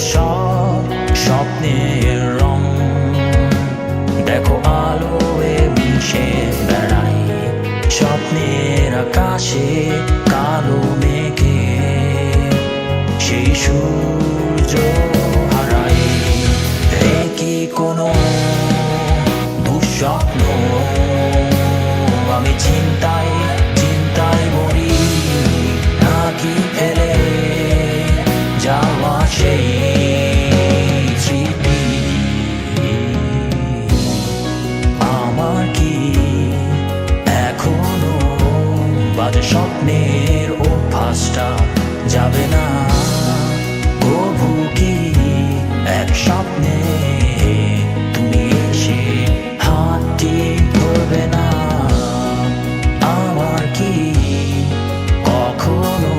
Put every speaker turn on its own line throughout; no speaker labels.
সব স্বপ্নের রং দেখো আলোয় মিশে বেড়াই স্বপ্নের আকাশে কালো মেঘে সেই সূর্য হারাই কি কোনো দুঃস্বপ্ন আমি চিন্তায় চিন্তায় মরি নাকি ফেলে যাওয়া সেই স্মৃতি আমার কি এখনো বাজে স্বপ্নের অভ্যাসটা যাবে না প্রভু কি এক স্বপ্নে তুমি এসে হাতটি ধরবে না আমার কি কখনো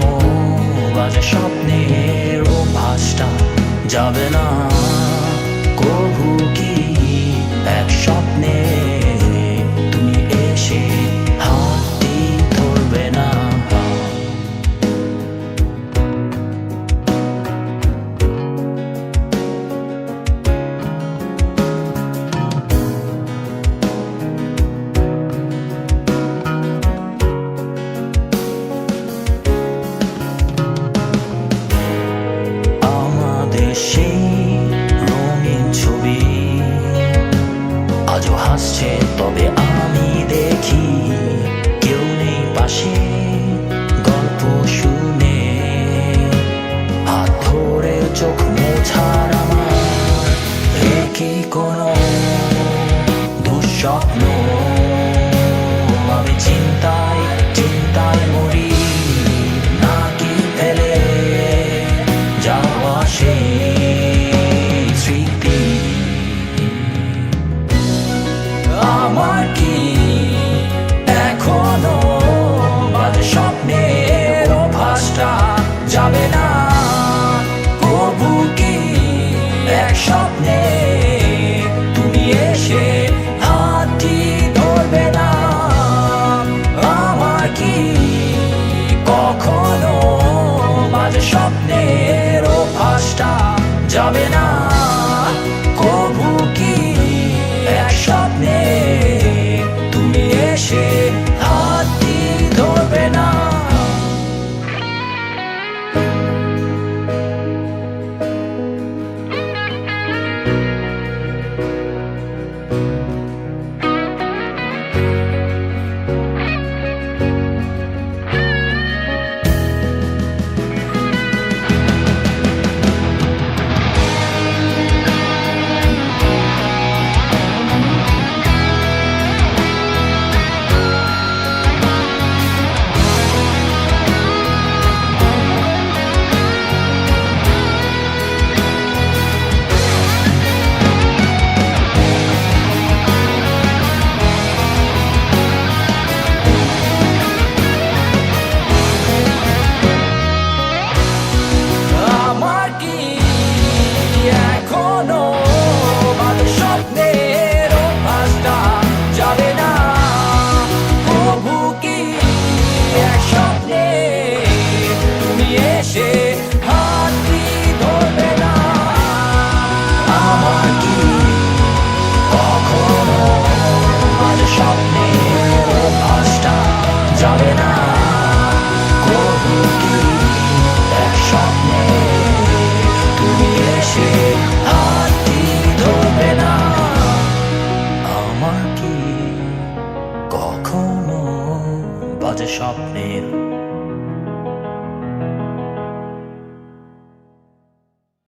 বাজে স্বপ্নের অভ্যাসটা যাবে না প্রভু কি এক স্বপ্নে তুমি এসে হাতটি ধরবে না সেই রঙিন ছবি আজও হাসছে তবে আমি দেখি কেউ নেই পাশে গল্প শুনে হাত ধরে চোখ মোছার আমার কি কোনো দুঃস্বপ্ন আমি চিন্তায় চিন্তায় মরি নাকি ফেলে যাওয়া সেই স্মৃতি আমার কি এখনো বাজে স্বপ্নের অভ্যাসটা যাবে না প্রভু কি এক স্বপ্নে তুমি এসে হাতটি ধরবে না আমার কি কখনো বাজে স্বপ্নের অভ্যাসটা যাবে না প্রভু কি এক স্বপ্নে তুমি এসে হাতটি ধরবে না Yeah.